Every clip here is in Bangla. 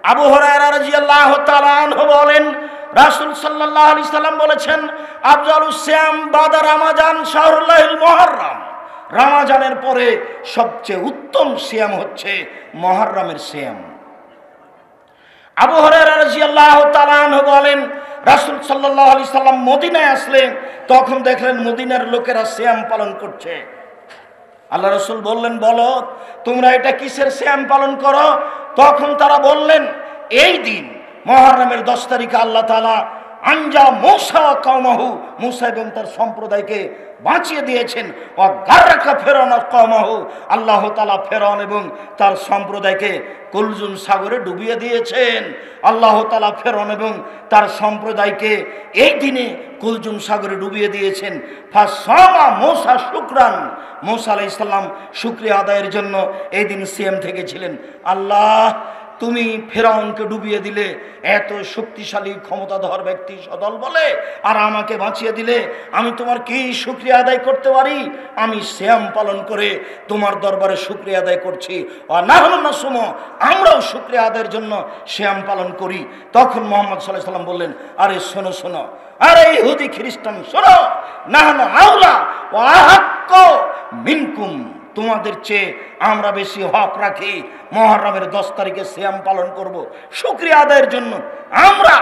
আবু হুরায়রা রাদিয়াল্লাহু তাআলা আনহু বলেন, রাসূল সাল্লাল্লাহু আলাইহি সাল্লাম বলেছেন, আফজালুস সিয়াম বাদা রমাজান শাহরুল্লাহিল মুহররম। রমাজানের পরে সবচেয়ে উত্তম সিয়াম হচ্ছে মুহররমের সিয়াম। আবু হুরায়রা রাদিয়াল্লাহু তাআলা আনহু বলেন, রাসূল সাল্লাল্লাহু আলাইহি সাল্লাম মদিনায় আসলেন, তখন দেখলেন মদিনার লোকেরা সিয়াম পালন করছে। আল্লাহ রাসূল বললেন, বলো তোমরা এটা কিসের সিয়াম পালন করো? তখন তারা বললেন, এই দিন মুহররমের 10 তারিখে আল্লাহ তাআলা আনজা মূসা কওমাহু, মূসা এবং তার সম্প্রদায়কে বাঁচিয়ে দিয়েছেন। ও গাররাকা ফিরআউন কওমাহু, আল্লাহ তাআলা ফিরআউন এবং তার সম্প্রদায়কে কুলজুম সাগরে ডুবিয়ে দিয়েছেন। আল্লাহ তাআলা ফিরআউন এবং তার সম্প্রদায়কে এই দিনে কুলজুম সাগরে ডুবিয়ে দিয়েছেন। ফাসামা মূসা শুকরান, মূসা আলাইহিস সালাম শুকরিয়া আদায়ের জন্য এই দিন সিয়াম থেকেছিলেন। আল্লাহ, তুমি ফেরাউনকে ডুবিয়ে দিলে, এত শক্তিশালী ক্ষমতাধর ব্যক্তি সদল বলে, আর আমাকে বাঁচিয়ে দিলে, আমি তোমার কি শুকরিয়া আদায় করতে পারি? আমি সিয়াম পালন করে তোমার দরবারে শুকরিয়া আদায় করছি। আমরাও শুকরিয়া আদায়ের জন্য সিয়াম পালন করি। তখন মুহাম্মদ সাল্লাল্লাহু আলাইহি সাল্লাম বললেন, আরে শোনো শোনো, আরে ইহুদি খ্রিস্টান শোনো, নাহনু আউলা ওয়া আহাক্কু মিনকুম, তোমাদের চেয়ে আমরা বেশি হক রাখি মুহররমের 10 তারিখে সিয়াম পালন করব শুকরিয়া আদায়ের জন্য। আমরা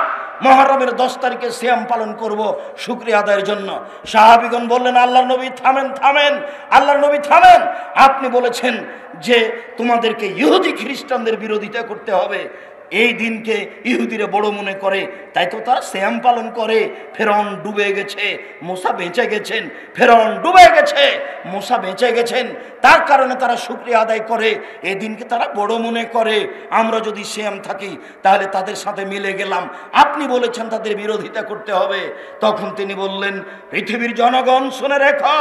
মুহররমের 10 তারিখে সিয়াম পালন করব শুকরিয়া আদায়ের জন্য। সাহাবীগণ বললেন, আল্লাহর নবী থামেন থামেন, আল্লাহর নবী থামেন, আপনি বলেছেন যে তোমাদেরকে ইহুদি খ্রিস্টানদের বিরোধিতা করতে হবে। এই দিনকে ইহুদিরা বড় মনে করে, তাই তো তারা সিয়াম পালন করে। ফেরাউন ডুবে গেছে, মূসা বেঁচে গেছেন। ফেরাউন ডুবে গেছে, মূসা বেঁচে গেছেন, তার কারণে তারা শুকরিয়া আদায় করে। এই দিনকে তারা বড় মনে করে। আমরা যদি সিয়াম থাকি তাহলে তাদের সাথে মিলে গেলাম। আপনি বলেছেন তাদের বিরোধিতা করতে হবে। তখন তিনি বললেন, পৃথিবীর জনগণ শুনে রেখো,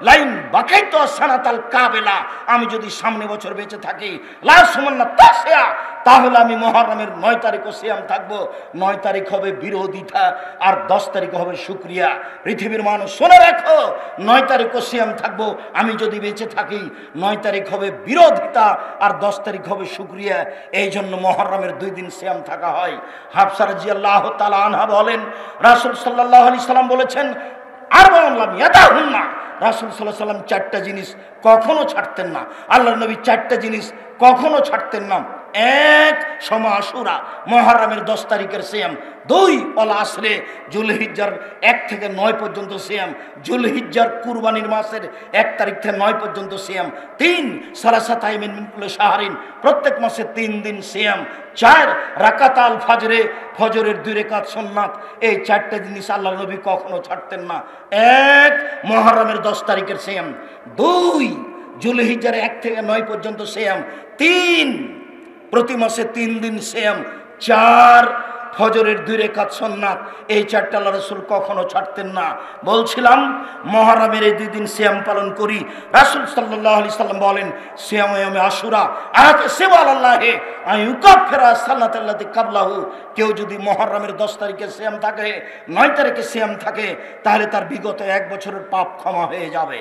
লাইন বাকাইতু সানাতাল কাবেলা, আমি যদি সামনে বছর বেঁচে থাকি, লা সুমান্না তাসিয়া, তাহলে আমি মুহররমের 9 তারিখও সিয়াম থাকবো। 9 তারিখ হবে বিরোধিতা আর 10 তারিখ হবে শুকরিয়া। পৃথিবীর মানুষ শুনে রাখো, 9 তারিখও সিয়াম থাকবো আমি যদি বেঁচে থাকি। 9 তারিখ হবে বিরোধিতা আর 10 তারিখ হবে শুকরিয়া। এই জন্য মুহররমের 2 দিন সিয়াম থাকা হয়। হাফসা রাদিয়াল্লাহু তাআলা আনহা বলেন, রাসূল সাল্লাল্লাহু আলাইহি সাল্লাম বলেছেন, আর বললাম ইয়াদাহুন্না, রাসূল সাল্লাল্লাহু আলাইহি সাল্লাম 4টা জিনিস কখনো ছাড়তেন না। আল্লাহর নবী 4টা জিনিস কখনো ছাড়তেন না। 1 সমা আশুরা, মুহররমের 10 তারিখের সিয়াম। 2 ওয়াল আসরে, জুলহিজ্জার 1 থেকে 9 পর্যন্ত সিয়াম। জুলহিজ্জার কুরবানির মাসের 1 তারিখ থেকে 9 পর্যন্ত সিয়াম। 3 সালাসাত আইমিন মিন কুল্লি শাহরিন, প্রত্যেক মাসে 3 দিন সিয়াম। 4 রাকাতাল ফজরে, ফজরের 2 রাকাত সুন্নাত। এই 4টা জিনিস আল্লাহর নবী কখনো ছাড়তেন না। 1 মুহররমের 10 তারিখের সিয়াম, 2 জুলহিজ্জার 1 থেকে 9 পর্যন্ত সিয়াম, 3 প্রতি মাসে 3 দিন সিয়াম, 4 ফজরের 2 রাকাত সুন্নাত। এই 4টা আল্লাহ রাসূল কখনো ছাড়তেন না। বলছিলাম মুহররমের এই 2 দিন সিয়াম পালন করি। রাসূল সাল্লাল্লাহু আলাইহি সাল্লাম বলেন, সিয়ামে আশুরা আরাতে সিওয়াল্লাহি আইয়ুকাফিরা সালাতাল্লাতি কাবলাহু, কেউ যদি মুহররমের 10 তারিখে সিয়াম থাকে, 9 তারিখে সিয়াম থাকে, তাহলে তার বিগত 1 বছরের পাপ ক্ষমা হয়ে যাবে।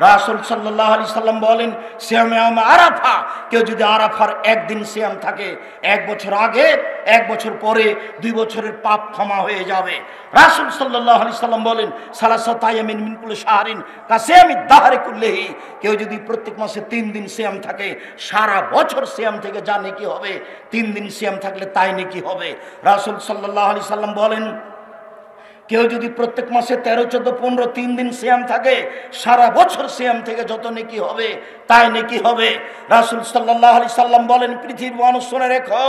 রাসূল সাল্লাল্লাহু আলাইহি সাল্লাম বলেন, সিয়ামে আরাফা, কেউ যদি আরাফার 1 দিন সিয়াম থাকে, 1 বছর আগে 1 বছর পরে 2 বছরের পাপ ক্ষমা হয়ে যাবে। রাসূল সাল্লাল্লাহু আলাইহি সাল্লাম বলেন, সালাসাত আইয়ামিন মিন কুল্লি শাহরিন কাসিয়ামিদ দাহরি কুল্লিহি, কেউ যদি প্রত্যেক মাসে 3 দিন সিয়াম থাকে, সারা বছর সিয়াম থেকে যা নেকি হবে, 3 দিন সিয়াম থাকলে তাই নেকি হবে। রাসূল সাল্লাল্লাহু আলাইহি সাল্লাম বলেন, কেউ যদি প্রত্যেক মাসে 13, 14, 15 3 দিন সিয়াম থাকে, সারা বছর সিয়াম থেকে যত নেকি হবে তাই নেকি হবে। রাসূল সাল্লাল্লাহু আলাইহি সাল্লাম বলেন, পৃথিবীর মানুষ শুনে রেখো,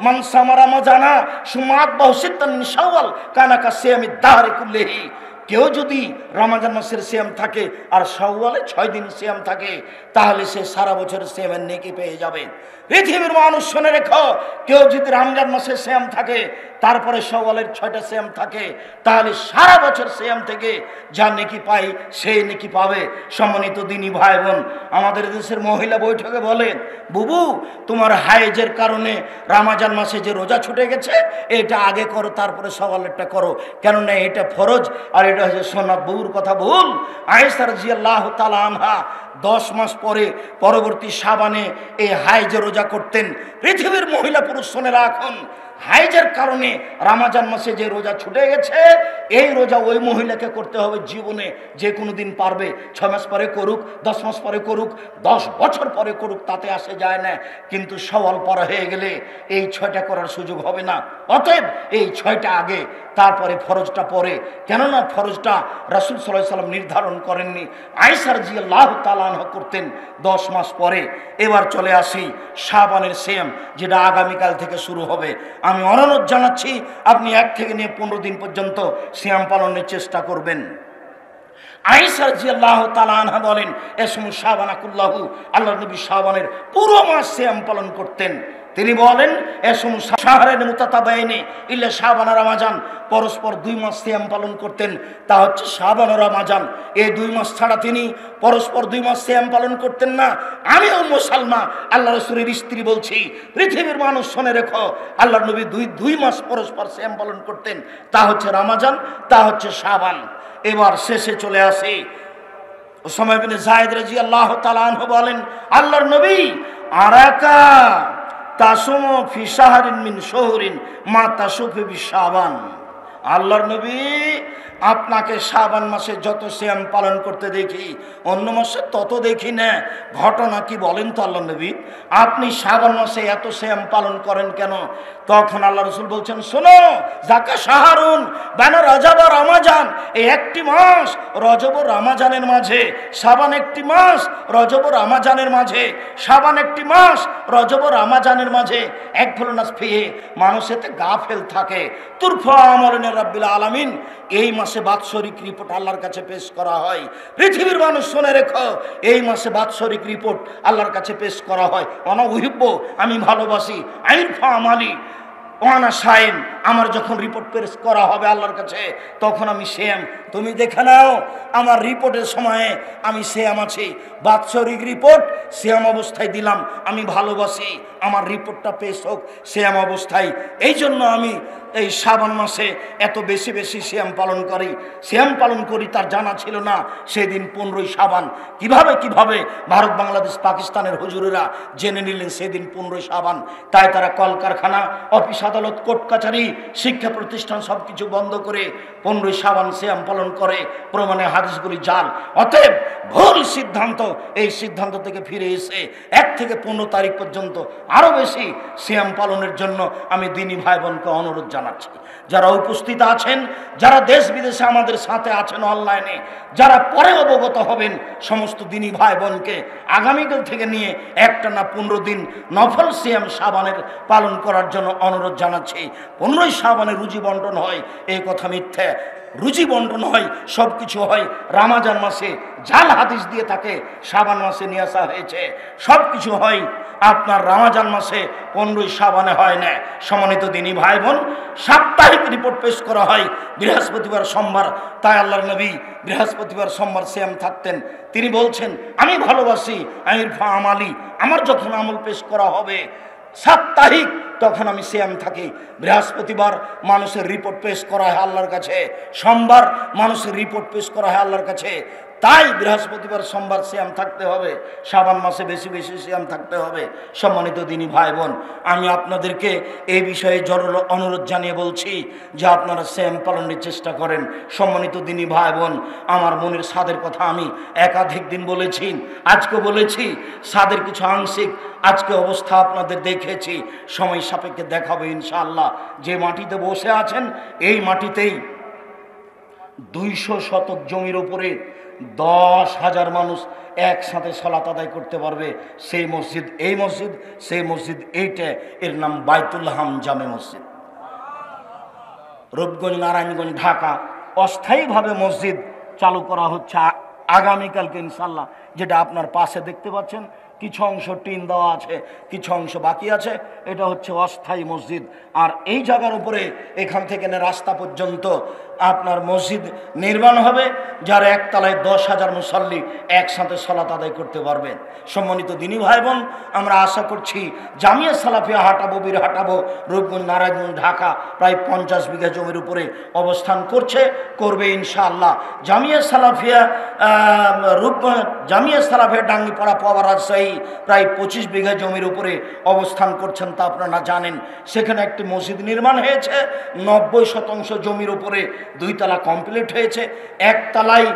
মান সামা রমাজানা সুমাত বাহুসিত্তান মিন শাওয়াল কানা কাসিয়ামিদ দাহরি কুল্লিহি, কেউ যদি রমজান মাসের সিয়াম থাকে আর শাওয়ালে 6 দিন সিয়াম থাকে, তাহলে সে সারা বছর সিয়ামের নেকি পেয়ে যাবে। পৃথিবীর মানুষ শুনে রেখো, কেউ যদি রমজান মাসে সিয়াম থাকে, তারপরে শাওয়ালের 6টা সিয়াম থাকে, তাহলে সারা বছর সিয়াম থেকে যা নেকি পাই সেই নেকি পাবে। সম্মানিত দিনী ভাই বোন, আমাদের দেশের মহিলা বৈঠকে বলেন, বুবু তোমার হায়েজের কারণে রমজান মাসে যে রোজা ছুটে গেছে, এটা আগে করো, তারপরে শাওয়ালেরটা করো, কেননা এটা ফরজ আর এটা হচ্ছে সোনাত বউর কথা ভুল। আয়েশা রাদিয়াল্লাহু তাআলা আনহা 10 মাস পরে পরবর্তী শাবানে এই হাইজে রোজা করতেন। পৃথিবীর মহিলা পুরুষ শোনেরা, এখন হাইজের কারণে রমজান মাসে যে রোজা ছুটে গেছে, এই রোজা ওই মহিলাকে করতে হবে জীবনে যে কোনো দিন পারবে। 6 মাস পরে করুক, 10 মাস পরে করুক, 10 বছর পরে করুক, তাতে আসে যায় না। কিন্তু সওয়াল পরে হয়ে গেলে এই 6টা করার সুযোগ হবে না। অতএব এই 6টা আগে, তারপরে ফরজটা পরে। কেননা ফরজটা রাসূল সাল্লাল্লাহু আলাইহি ওয়াসাল্লাম নির্ধারণ করেননি, আয়েশা রাদিয়াল্লাহু তাআলা আনহা করতেন 10 মাস পরে। এবার চলে আসি শাবানের সিয়াম, যেটা আগামীকাল থেকে শুরু হবে। আমি অনুরোধ জানাচ্ছি আপনি 1 থেকে নিয়ে 15 দিন পর্যন্ত সিয়াম পালনের চেষ্টা করবেন। আয়েশা রাদিয়াল্লাহু তাআলা আনহা বলেন, এসমু শাবানা কুল্লাহু, আল্লাহর নবী শাবানের পুরো মাস সিয়াম পালন করতেন। তিনি বলেন, এসমু শাহরাইন মুতাতাবাইনি ইল্লা শাবান আর রমাজান, পরস্পর 2 মাস সিয়াম পালন করতেন, তা হচ্ছে শাবান ও রমাজান। এই 2 মাস ছাড়া তিনি পরস্পর 2 মাস সিয়াম পালন করতেন না। আমি উম্মু সালমা আল্লাহ রাসূলের স্ত্রী বলছি, পৃথিবীর মানুষ শুনে রেখো, আল্লাহর নবী 2 মাস পরস্পর সিয়াম পালন করতেন, তা হচ্ছে রমাজান, তা হচ্ছে শাবান। এবার শেষে চলে আসি, উসামা ইবনে যায়েদ রাদিয়াল্লাহু তাআলা আনহু বলেন, আল্লাহর নবী আরাকা তাসুমু ফি শাহরিন মিন শুহুরিন মা তাসুফু বি শাবান, আল্লাহর নবী আপনাকে শাবান মাসে যত সিয়াম পালন করতে দেখি, অন্য মাসে তত দেখি না। ঘটনা কি বলেন তো আল্লাহর নবী, আপনি শাবান মাসে এত সিয়াম পালন করেন কেন? তখন আল্লাহ রাসূল বলছেন, শোনো, যাকা শাহরুন বাইনা রজব ও রমাজান, এই একটি মাস রজব ও রমাজানের মাঝে, শাবান একটি মাস রজব ও রমাজানের মাঝে, শাবান একটি মাস রজব ও রমাজানের মাঝে, এক ফুলনাস ফিহে, মানুষ এতে গাফেল থাকে। তুরফা আমরিন রাব্বিল আলামিন, এই মাসে বাৎসরিক রিপোর্ট আল্লাহর কাছে পেশ করা হয়। পৃথিবীর মানুষ শুনে রেখো, এই মাসে বাৎসরিক রিপোর্ট আল্লাহর কাছে পেশ করা হয়। অনা উহিব্ব, আমি ভালোবাসি, আইরফা আমালি ওয়ানা সায়েম, আমার যখন রিপোর্ট পেশ করা হবে আল্লাহর কাছে, তখন আমি সেম। তুমি দেখে নাও আমার রিপোর্টের সময়ে আমি সেম আছি। বাৎসরিক রিপোর্ট সেম অবস্থায় দিলাম, আমি ভালোবাসি আমার রিপোর্টটা পেশ হোক সেম অবস্থায়। এই জন্য আমি এই শাবান মাসে এত বেশি বেশি সিয়াম পালন করি। সিয়াম পালন করি তার জানা ছিল না সেদিন 15ই শাবান। কিভাবে ভারত, বাংলাদেশ, পাকিস্তানের হুজুরেরা জেনে নিলেন সেদিন 15ই শাবান। তাই তারা কলকারখানা, অফিস আদালত, কোর্ট কাছারি, শিক্ষা প্রতিষ্ঠান সব কিছু বন্ধ করে 15ই শাবান সিয়াম পালন করে। প্রমাণে হাদিসগুলি জাল। অতএব ভুল সিদ্ধান্ত, এই সিদ্ধান্ত থেকে ফিরে এসে 1 থেকে 15 তারিখ পর্যন্ত আরও বেশি সিয়াম পালনের জন্য আমি দিনী ভাই বোনকে অনুরোধ জানাচ্ছি। যারা উপস্থিত আছেন, যারা দেশ বিদেশে আমাদের সাথে আছেন অনলাইনে, যারা পরে অবগত হবেন, সমস্ত দিনী ভাই বোনকে আগামীকাল থেকে নিয়ে একটানা 15 দিন নফল সিয়াম শাবানের পালন করার জন্য অনুরোধ জানাচ্ছি। 15ই শাবানে রুজি বন্টন হয়, এই কথা মিথ্যা। রুজি বন্টন হয়, সব কিছু হয় রমাজান মাসে। জাল হাদিস দিয়ে থাকে শাবান মাসে নিয়ে আসা হয়েছে। সব কিছু হয় আপনার রমাজান মাসে, 15ই শাবানে হয় না। সম্মানিত দিনী ভাই বোন, সাপ্তাহিক রিপোর্ট পেশ করা হয় বৃহস্পতিবার, সোমবার। তাই আল্লাহর নবী বৃহস্পতিবার, সোমবার সিয়াম থাকতেন। তিনি বলছেন, আমি ভালোবাসি আইরফা আমালি, আমার যখন আমল পেশ করা হবে সাপ্তাহিক, তখন আমি সিয়াম থাকি। বৃহস্পতিবার মানুষের রিপোর্ট পেশ করা হয় আল্লাহর কাছে, সোমবার মানুষের রিপোর্ট পেশ করা হয় আল্লাহর কাছে। তাই বৃহস্পতিবার, সোমবার সিয়াম থাকতে হবে, শাবান মাসে বেশি বেশি সিয়াম থাকতে হবে। সম্মানিত দিনী ভাই বোন, আমি আপনাদেরকে এই বিষয়ে জোরালো অনুরোধ জানিয়ে বলছি যে আপনারা সিয়াম পালনের চেষ্টা করেন। সম্মানিত দিনী ভাই বোন, আমার মনের স্বাদের কথা আমি একাধিক দিন বলেছি, আজকে বলেছি। স্বাদের কিছু আংশিক আজকে অবস্থা আপনাদের দেখেছি, সময় সাপেক্ষে দেখাবো ইনশাআল্লাহ। যে মাটিতে বসে আছেন, এই মাটিতেই 200 শতক জমির উপরে 10,000 মানুষ একসাথে সালাত আদায় করতে পারবে। সেই মসজিদ এই মসজিদ, সেই মসজিদ এইটা, এর নাম বাইতুল হাম জামে মসজিদ, রূপগঞ্জ, নারায়ণগঞ্জ, ঢাকা। অস্থায়ীভাবে মসজিদ চালু করা হচ্ছে আগামীকালকে ইনশাল্লাহ। যেটা আপনার পাশে দেখতে পাচ্ছেন, কিছু অংশ টিন দেওয়া আছে, কিছু অংশ বাকি আছে। এটা হচ্ছে অস্থায়ী মসজিদ। আর এই জায়গার উপরে এখান থেকে রাস্তা পর্যন্ত আপনার মসজিদ নির্মাণ হবে, যার একতলায় 10,000 মুসল্লি একসাথে সালাত আদায় করতে পারবেন। সম্মানিত দিনী ভাই বোন, আমরা আশা করছি জামিয়া সালাফিয়া হাটাবো, বীর হাটাবো, রূপগঞ্জ, নারায়ণগঞ্জ, ঢাকা প্রায় 50 বিঘা জমির উপরে অবস্থান করবে ইনশাআল্লাহ। জামিয়া সালাফিয়া ডাঙ্গিপাড়া পাওয়া রাজশাহী প্রায় 25 বিঘা জমির উপরে অবস্থান করছেন, তা আপনারা জানেন। সেখানে একটি মসজিদ নির্মাণ হয়েছে, 90% জমির উপরে 2 তলা কমপ্লিট হয়েছে। একতলায়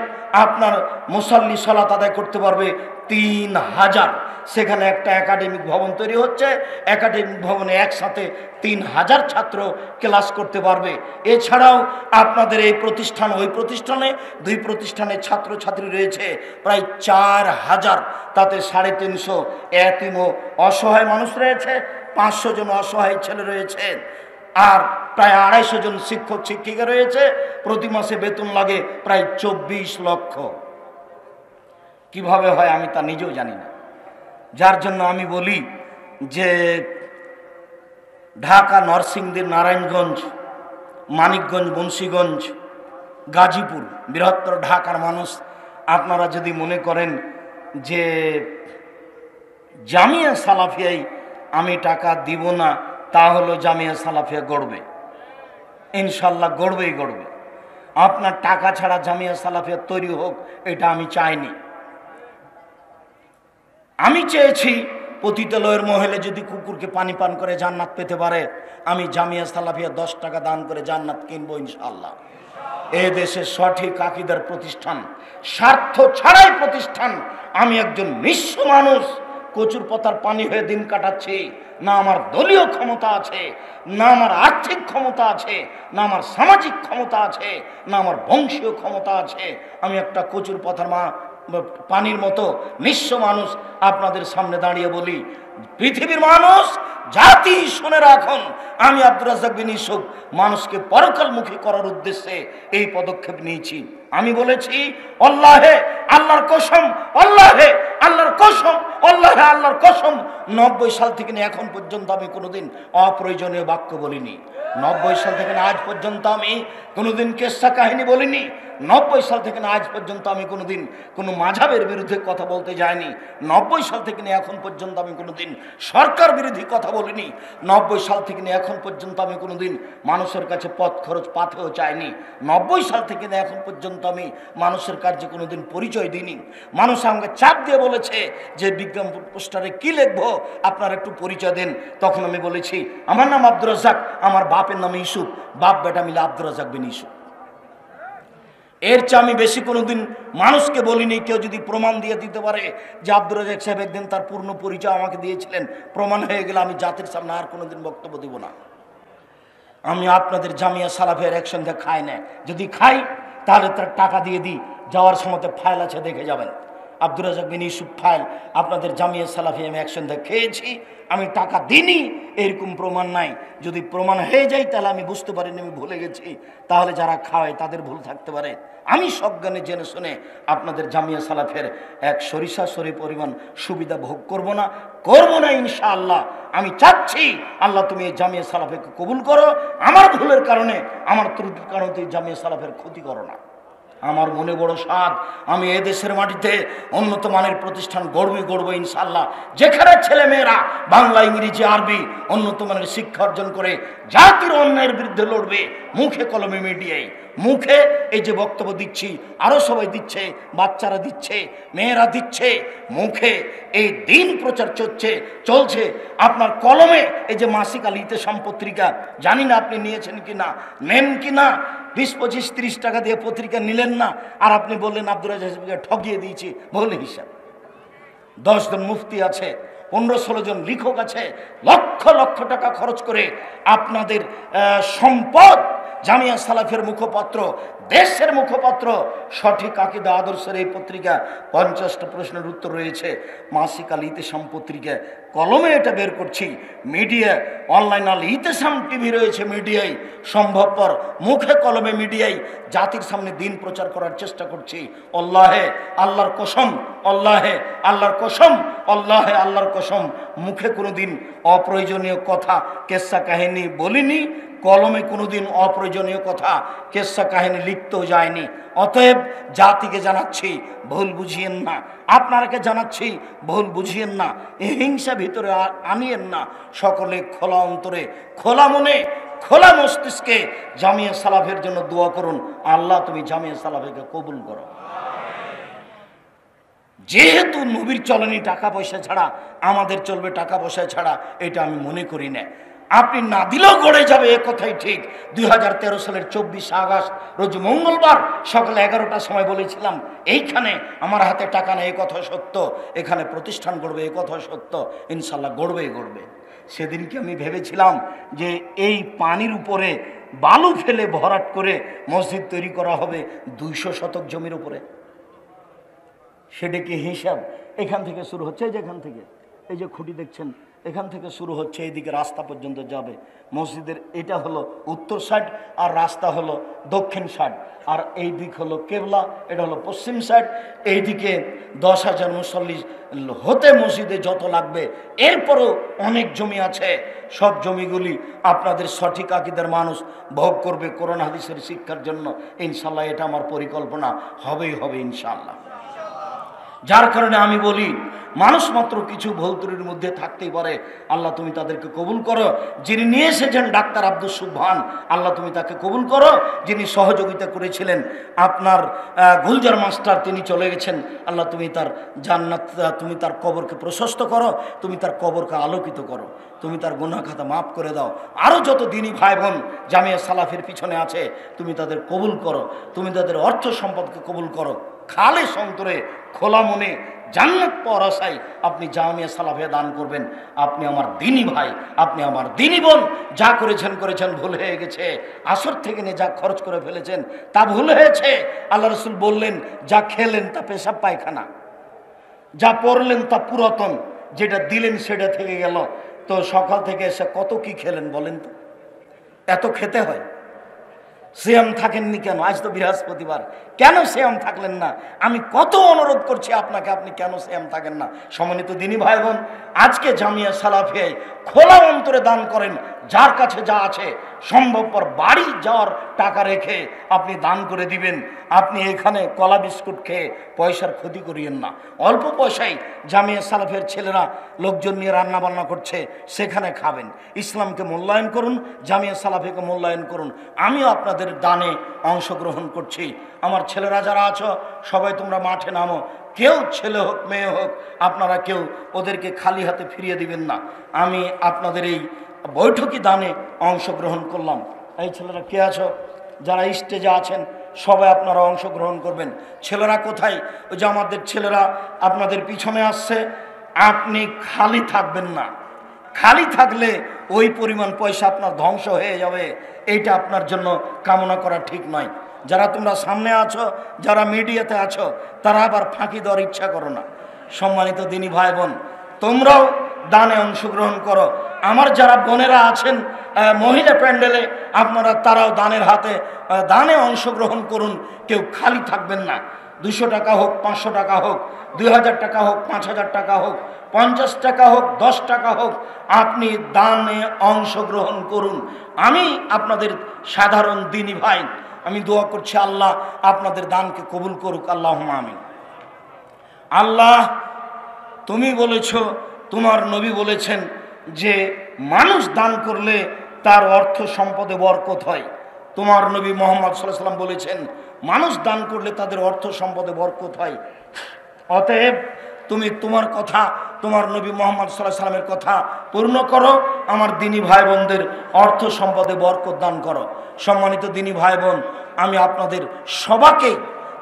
আপনার মুসল্লি সালাত আদায় করতে পারবে 3000। সেখানে একটা একাডেমিক ভবন তৈরি হচ্ছে, একাডেমিক ভবনে একসাথে 3000 ছাত্র ক্লাস করতে পারবে। এছাড়াও আপনাদের এই প্রতিষ্ঠান, ওই প্রতিষ্ঠানে, 2 প্রতিষ্ঠানে ছাত্রছাত্রী রয়েছে প্রায় 4000, তাতে 350 এতিম ও অসহায় মানুষ রয়েছে, 500 জন অসহায় ছেলে রয়েছে, আর প্রায় 250 জন শিক্ষক শিক্ষিকা রয়েছে। প্রতি মাসে বেতন লাগে প্রায় 24 লক্ষ। কিভাবে হয় আমি তা নিজেও জানি না। যার জন্য আমি বলি যে ঢাকা, নরসিংদী, নারায়ণগঞ্জ, মানিকগঞ্জ, মুন্সিগঞ্জ, গাজীপুর, বৃহত্তর ঢাকার মানুষ, আপনারা যদি মনে করেন যে জামিয়া সালাফিয়ায় আমি টাকা দিব না, তাহলে জামিয়া সালাফিয়া গড়বে, ইনশাল্লাহ গড়বেই গড়বে। আপনার টাকা ছাড়া জামিয়া সালাফিয়া তৈরি হোক, এটা আমি চাইনি। আমি চেয়েছি পতিতালয়ের মহলে যদি কুকুরকে পানি পান করে জান্নাত পেতে পারে, আমি জামিয়া সালাফিয়া 10 টাকা দান করে জান্নাত কিনবো ইনশাআল্লাহ। এ দেশের সঠিক আকীদার প্রতিষ্ঠান, স্বার্থ ছাড়াই প্রতিষ্ঠান। আমি একজন নিঃস্ব মানুষ, কচুর পাতার পানি হয়ে দিন কাটাচ্ছি। না আমার দলীয় ক্ষমতা আছে, না আমার আর্থিক ক্ষমতা আছে, না আমার সামাজিক ক্ষমতা আছে, না আমার বংশীয় ক্ষমতা আছে। আমি একটা কচুর পাতার পানির মতো নিঃস্ব মানুষ আপনাদের সামনে দাঁড়িয়ে বলি, পৃথিবীর মানুষ, জাতি শুনে রাখুন, আমি আব্দুর রাজ্জাক বিন ইউসুফ মানুষকে পরকালমুখী করার উদ্দেশ্যে এই পদক্ষেপ নিয়েছি। আমি বলেছি আল্লাহে আল্লাহর কসম, আল্লাহে আল্লাহর কসম, আল্লাহে আল্লাহর কসম, 90 সাল থেকে এখন পর্যন্ত আমি কোনোদিন অপ্রয়োজনীয় বাক্য বলিনি। 90 সাল থেকে আজ পর্যন্ত আমি কোনোদিন কেসা কাহিনী বলিনি। 90 সাল থেকে আজ পর্যন্ত আমি কোনোদিন কোনো মাঝহাবের বিরুদ্ধে কথা বলতে যাইনি। 90 সাল থেকে এখন পর্যন্ত আমি কোনোদিন সরকার বিরোধী কথা বলিনি। 90 সাল থেকে এখন পর্যন্ত আমি কোনোদিন মানুষের কাছে পথ খরচ পাথেও চাইনি। 90 সাল থেকে এখন পর্যন্ত আমি মানুষের কাছে কোনোদিন পরিচয় দিইনি। মানুষ আমাকে চাপ দিয়ে বলেছে যে বিজ্ঞাপন পোস্টারে কি লিখবো, আপনারা একটু পরিচয় দেন। তখন আমি বলেছি আমার নাম আব্দুর রাজ্জাক, আমার বাপের নাম ইউসুফ, বাপ বেটা মিলে আব্দুর রাজ্জাক বিন ইউসুফ। এর চেয়ে আমি বেশি কোনোদিন মানুষকে বলিনি। কেউ যদি প্রমাণ দিয়ে দিতে পারে যে আব্দুর রাজ্জাক সাহেব একদিন তার পূর্ণ পরিচয় আমাকে দিয়েছিলেন, প্রমাণ হয়ে গেলে আমি জাতির সামনে আর কোনোদিন বক্তব্য দিব না। আমি আপনাদের জামিয়া সালাফিয়ার একসঙ্গে খাই না, যদি খাই তাহলে তার টাকা দিয়ে দিই, যাওয়ার সময় ফাইল আছে দেখে যাবেন। আব্দুর রাজ্জাক বিন ইউসুফ ফাইল আপনাদের জামিয়া সালাফিয়া আমি একসঙ্গে খেয়েছি, আমি টাকা দিইনি এরকম প্রমাণ নাই। যদি প্রমাণ হয়ে যায় তাহলে আমি বুঝতে পারিনি, আমি ভুলে গেছি, তাহলে যারা খাওয়ায় তাদের ভুল থাকতে পারে। আমি সজ্ঞানে জেনে শুনে আপনাদের জামিয়া সালাফের এক সরিষা সরি পরিমাণ সুবিধা ভোগ করব না ইনশাআল্লাহ। আমি চাচ্ছি আল্লাহ তুমি এই জামিয়া সালাফেকে কবুল করো, আমার ভুলের কারণে, আমার ত্রুটির কারণে তুই জামিয়া সালাফের ক্ষতি করো না। আমার মনে বড় সাধ, আমি এদেশের মাটিতে উন্নত মানের প্রতিষ্ঠান গড়বো ইনশাআল্লাহ, যেখানে ছেলে মেয়েরা বাংলা, ইংরেজি, আরবি উন্নত মানের শিক্ষা অর্জন করে জাতির অন্যায়ের বিরুদ্ধে লড়বে। মুখে কলমে মিডিয়ায়, মুখে এই যে বক্তব্য দিচ্ছি, আরও সবাই দিচ্ছে, বাচ্চারা দিচ্ছে, মেয়েরা দিচ্ছে, মুখে এই দিন প্রচার চলছে। আপনার কলমে এই যে মাসিক আল ইতেসাম পত্রিকা, জানি না আপনি নিয়েছেন কি না, নেন কি না, 20, 25, 30 টাকা দিয়ে পত্রিকা নিলেন না, আর আপনি বললেন আব্দুর রাজ্জাক ঠকিয়ে দিয়েছি, ভুল হিসাব। 10 জন মুফতি আছে, 15-16 জন লেখক আছে, লক্ষ লক্ষ টাকা খরচ করে আপনাদের সম্পদ জামিয়া সালাফের মুখপাত্র, দেশের মুখপাত্র, সঠিক আকীদা আদর্শের এই পত্রিকা 50টা প্রশ্নের উত্তর রয়েছে। মাসিক আল ইতেসাম পত্রিকা কলমে এটা বের করছি, মিডিয়া অনলাইন আল ইতেসাম টিভি রয়েছে, মিডিয়ায় সম্ভবপর মুখে কলমে মিডিয়ায় জাতির সামনে দিন প্রচার করার চেষ্টা করছি। আল্লাহে আল্লাহর কসম, আল্লাহে আল্লাহর কসম, আল্লাহে আল্লাহর কসম, মুখে কোনো দিন অপ্রয়োজনীয় কথা, কেসা কাহিনী বলিনি, কলমে কোনোদিন অপ্রয়োজনীয় কথা কেসা কাহিনী লিখতেও যায়নি। অতএব জাতিকে জানাচ্ছি ভুল বুঝিয়েন না, আপনারাকে জানাচ্ছি ভুল বুঝিয়েন না, হিংসা ভিতরে আনিয়েন না। সকলে খোলা অন্তরে, খোলা মনে, খোলা মস্তিষ্কে জামিয়া সালাফের জন্য দোয়া করুন। আল্লাহ তুমি জামিয়া সালাফেকে কবুল করো। যেহেতু নবীর চলনি টাকা পয়সা ছাড়া, আমাদের চলবে টাকা পয়সা ছাড়া, এটা আমি মনে করি না। আপনি না দিলেও গড়ে যাবে, এ কথাই ঠিক। 2013 সালের 24 আগস্ট রোজ মঙ্গলবার সকাল 11টার সময় বলেছিলাম, এইখানে আমার হাতে টাকা নেই, এ কথা সত্য, এখানে প্রতিষ্ঠান গড়বে, এ কথা সত্য, ইনশাল্লাহ গড়বেই গড়বে। সেদিনকে আমি ভেবেছিলাম যে এই পানির উপরে বালু ফেলে ভরাট করে মসজিদ তৈরি করা হবে 200 শতক জমির উপরে। সেটা কি হিসাব? এখান থেকে শুরু হচ্ছে, এই যে এখান থেকে, এই যে খুঁটি দেখছেন, এখান থেকে শুরু হচ্ছে, এইদিকে রাস্তা পর্যন্ত যাবে। মসজিদের এটা হলো উত্তর সাইড, আর রাস্তা হলো দক্ষিণ সাইড, আর এই দিক হলো কেবলা, এটা হলো পশ্চিম সাইড। এইদিকে 10,000 মুসল্লি হতে মসজিদে যত লাগবে, এরপরও অনেক জমি আছে। সব জমিগুলি আপনাদের সঠিক আকীদার মানুষ ভোগ করবে কোরআন হাদিসের শিক্ষার জন্য। ইনশাল্লাহ এটা আমার পরিকল্পনা, হবেই হবে ইনশাল্লাহ। যার কারণে আমি বলি, মানুষ মাত্র কিছু ভুল ত্রুটির মধ্যে থাকতেই পারে, আল্লাহ তুমি তাদেরকে কবুল করো। যিনি নিয়ে এসেছেন ডাক্তার আব্দুল সুবহান, আল্লাহ তুমি তাকে কবুল করো। যিনি সহযোগিতা করেছিলেন আপনার গুলজার মাস্টার, তিনি চলে গেছেন, আল্লাহ তুমি তার জান্নাত, তুমি তার কবরকে প্রশস্ত করো, তুমি তার কবরকে আলোকিত করো, তুমি তার গুনাহ খাতা মাফ করে দাও। আরও যত দিনী ভাই বোন জামিয়া সালাফের পিছনে আছে, তুমি তাদের কবুল করো, তুমি তাদের অর্থ সম্পদকে কবুল করো। খালেস অন্তরে, খোলা মনে, জান্নাত পাওয়ার আশায় আপনি জামিয়া সালাফে দান করবেন। আপনি আমার দিনী ভাই, আপনি আমার দিনী বোন। যা করেছেন ভুল হয়ে গেছে। আসর থেকে নিয়ে যা খরচ করে ফেলেছেন তা ভুল হয়েছে। আল্লাহ রসুল বললেন, যা খেলেন তা পেশাব পায়খানা, যা পড়লেন তা পুরাতন, যেটা দিলেন সেটা থেকে গেল। তো সকাল থেকে এসে কত কি খেলেন বলেন তো? এত খেতে হয়? সিয়াম থাকেননি কেন? আজ তো বৃহস্পতিবার, কেন সিয়াম থাকলেন না? আমি কত অনুরোধ করছি আপনাকে, আপনি কেন সিয়াম থাকেন না? সম্মানিত দিনী ভাই বোন, আজকে জামিয়া সালাফে খোলা অন্তরে দান করেন। যার কাছে যা আছে সম্ভবপর বাড়ি যাওয়ার টাকা রেখে আপনি দান করে দিবেন। আপনি এখানে কলা বিস্কুট খেয়ে পয়সার ক্ষতি করিয়েন না। অল্প পয়সায় জামিয়া সালাফের ছেলেরা লোকজন নিয়ে রান্না বান্না করছে, সেখানে খাবেন। ইসলামকে মূল্যায়ন করুন, জামিয়া সালাফিকে মূল্যায়ন করুন। আমিও আপনাদের দানে অংশগ্রহণ করছি। আমার ছেলেরা যারা আছো সবাই তোমরা মাঠে নামো। কেউ ছেলে হোক মেয়ে হোক, আপনারা কেউ ওদেরকে খালি হাতে ফিরিয়ে দিবেন না। আমি আপনাদের এই বৈঠকি দানে অংশগ্রহণ করলাম। এই ছেলেরা কে আছো যারা স্টেজে আছেন, সবাই আপনারা অংশগ্রহণ করবেন। ছেলেরা কোথায়? ওই যে আমাদের ছেলেরা আপনাদের পিছনে আসছে। আপনি খালি থাকবেন না। খালি থাকলে ওই পরিমাণ পয়সা আপনার ধ্বংস হয়ে যাবে। এইটা আপনার জন্য কামনা করা ঠিক নয়। যারা তোমরা সামনে আছো, যারা মিডিয়াতে আছো, তারা আবার ফাঁকি দেওয়ার ইচ্ছা করো না। সম্মানিত দিনী ভাই বোন, তোমরাও দানে অংশগ্রহণ করো। আমার যারা বোনেরা আছেন মহিলা প্যান্ডেলে, আপনারা তারাও দানে অংশগ্রহণ করুন। কেউ খালি থাকবেন না। 200 টাকা হোক, 500 টাকা হোক, 2000 টাকা হোক, 5000 টাকা হোক, 50 টাকা হোক, 10 টাকা হোক, আপনি দানে অংশগ্রহণ করুন। আমি আপনাদের সাধারণ দিনী ভাই, আমি দোয়া করছি আল্লাহ আপনাদের দানকে কবুল করুক। আল্লাহুম্মা আমিন। আল্লাহ, তুমি বলেছ, তোমার নবী বলেছেন যে মানুষ দান করলে তার অর্থ সম্পদে বরকত হয়। তোমার নবী মুহাম্মদ সাল্লাল্লাহু আলাইহি ওয়াসাল্লাম বলেছেন মানুষ দান করলে তাদের অর্থ সম্পদে বরকত হয়। অতএব তুমি তোমার কথা, তোমার নবী মুহাম্মদ সাল্লাল্লাহু আলাইহি ওয়াসাল্লামের কথা পূর্ণ করো। আমার দিনী ভাই বোনদের অর্থ সম্পদে বরকত দান করো। সম্মানিত দিনী ভাই বোন, আমি আপনাদের সবাইকেই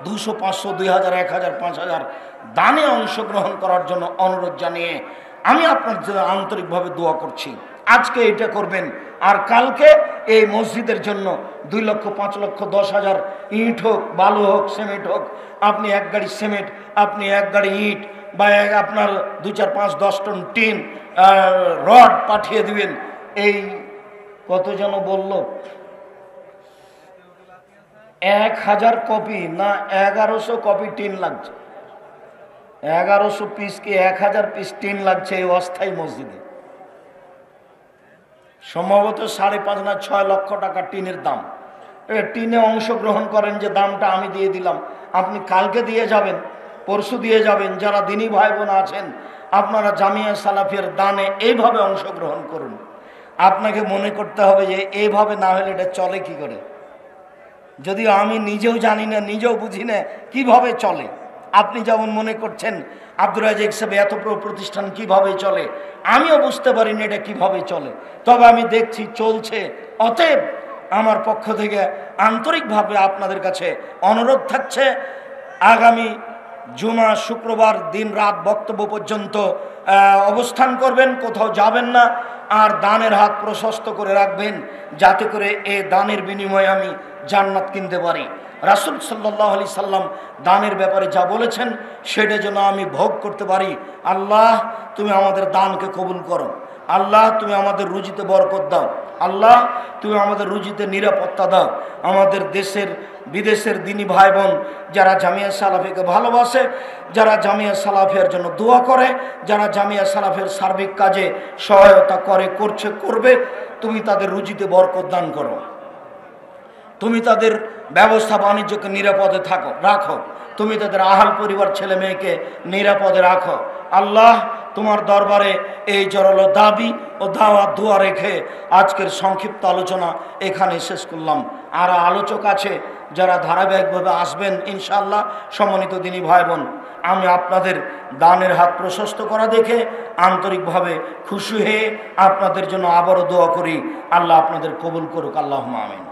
200, 500, 2000, 1000, 5000 দানে অংশগ্রহণ করার জন্য অনুরোধ জানিয়ে আমি আপনার জন্য আন্তরিকভাবে দোয়া করছি। আজকে এটা করবেন, আর কালকে এই মসজিদের জন্য 2 লক্ষ, 5 লক্ষ, 10,000 ইট হোক, বালু হোক, সিমেন্ট হোক, আপনি 1 গাড়ি সিমেন্ট, আপনি 1 গাড়ি ইট, বা আপনার 2, 4, 5, 10 টন টিন রড পাঠিয়ে দিবেন। এই কত যেন বলল, 1000 কপি না 1100 কপি টিন লাগছে। 1100 পিস কি 1000 পিস টিন লাগছে এই অস্থায়ী মসজিদে। সম্ভবত 5.5 না 6 লক্ষ টাকা টিনের দাম। টিনে অংশগ্রহণ করেন যে দামটা আমি দিয়ে দিলাম, আপনি কালকে দিয়ে যাবেন, পরশু দিয়ে যাবেন। যারা দিনী ভাই বোন আছেন আপনারা জামিয়া সালাফিয়ার দানে এইভাবে অংশগ্রহণ করুন। আপনাকে মনে করতে হবে যে এইভাবে না হলে এটা চলে কি করে। যদিও আমি নিজেও জানি না, নিজেও বুঝি না কীভাবে চলে। আপনি যেমন মনে করছেন আব্দুর রাজ্জাক সাহেব এত বড় প্রতিষ্ঠান কিভাবে চলে, আমিও বুঝতে পারি না এটা কিভাবে চলে, তবে আমি দেখছি চলছে। অতএব আমার পক্ষ থেকে আন্তরিকভাবে আপনাদের কাছে অনুরোধ থাকছে, আগামী জুমা শুক্রবার দিন রাত বক্তব্য পর্যন্ত অবস্থান করবেন, কোথাও যাবেন না। আর দানের হাত প্রশস্ত করে রাখবেন, যাতে করে এ দানের বিনিময়ে আমি জান্নাত কিনতে পারি। রাসূল সাল্লাল্লাহু আলাইহি সাল্লাম দানের ব্যাপারে যা বলেছেন সেটা যেন আমি ভোগ করতে পারি। আল্লাহ তুমি আমাদের দানকে কবুল করো। আল্লাহ তুমি আমাদের রুজিতে বরকত দাও। আল্লাহ তুমি আমাদের রুজিতে নিরাপত্তা দাও। আমাদের দেশের বিদেশের দিনী ভাই বোন যারা জামিয়া সালাফিকে ভালোবাসে, যারা জামিয়া সালাফিয়ার জন্য দোয়া করে, যারা জামিয়া সালাফিয়ার সার্বিক কাজে সহায়তা করবে, তুমি তাদের রুজিতে বরকত দান করো। তুমি তাদের ব্যবস্থা বাণিজ্যকে নিরাপদে রাখো। তুমি তাদের আহাল পরিবার ছেলে মেয়েকে নিরাপদে রাখো। আল্লাহ তোমার দরবারে এই জোরালো দাবি ও দাওয়াত দোয়া রেখে আজকের সংক্ষিপ্ত আলোচনা এখানে শেষ করলাম। আর আলোচক আছে যারা ধারাবাহিকভাবে আসবেন ইনশাআল্লাহ। সম্মানিত দিনী ভাই বোন, আমি আপনাদের দানের হাত প্রশস্ত করা দেখে আন্তরিকভাবে খুশি হয়ে আপনাদের জন্য আবারও দোয়া করি। আল্লাহ আপনাদের কবুল করুক, আল্লাহুম্মা আমিন।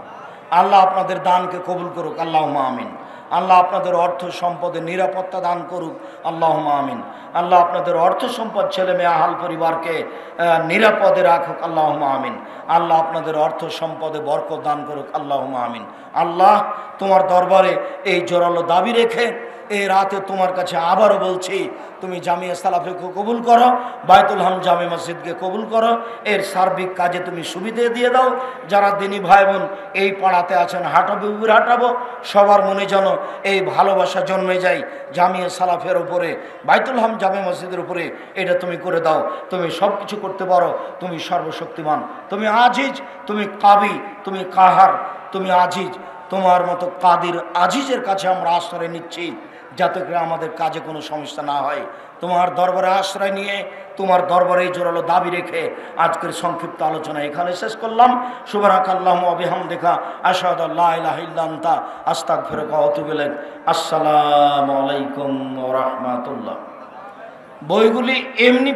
আল্লাহ আপনাদের দানকে কবুল করুক, আল্লাহুম্মা আমিন। আল্লাহ আপনাদের অর্থ সম্পদে নিরাপত্তা দান করুক, আল্লাহুম্মা আমিন। আল্লাহ আপনাদের অর্থ সম্পদ ছেলে মেয়ে আহাল পরিবারকে নিরাপদে রাখুক, আল্লাহুম্মা আমিন। আল্লাহ আপনাদের অর্থ সম্পদে বরকত দান করুক, আল্লাহুম্মা আমিন। আল্লাহ তোমার দরবারে এই জোরালো দাবি রেখে এই রাতে তোমার কাছে আবারও বলছি, তুমি জামিয়া সালাফিকে কবুল করো, বায়তুল হাম জামে মসজিদকে কবুল করো, এর সার্বিক কাজে তুমি সুবিধে দিয়ে দাও। যারা দিনী ভাই বোন এই পাড়াতে আছেন হাঁটাবো, সবার মনে যেন এই ভালোবাসা জন্মে যায় জামিয়া সালাফের উপরে, বায়তুল হাম জামে মসজিদের উপরে। এটা তুমি করে দাও। তুমি সব কিছু করতে পারো, তুমি সর্বশক্তিমান, তুমি আজিজ, তুমি কাবি, তুমি কাহার, তুমি আজিজ। তোমার মতো কাদির আজিজের কাছে আমরা আশ্রয় নিচ্ছি, যাতে করে আমাদের কাজে কোনো সমস্যা না হয়। তোমার দরবারে আশ্রয় নিয়ে তোমার দরবারে জোরালো দাবি রেখে আজকের সংক্ষিপ্ত আলোচনা এখানে শেষ করলাম। সুবহানাকাল্লাহুম্মা ওয়া বিহামদিকা আশহাদু আল্লা ইলাহা ইল্লা আনতা আস্তাগফিরুকা ওয়া আতুবু ইলাইক। আসসালামু আলাইকুম ওয়া রাহমাতুল্লাহ। বইগুলি এমনি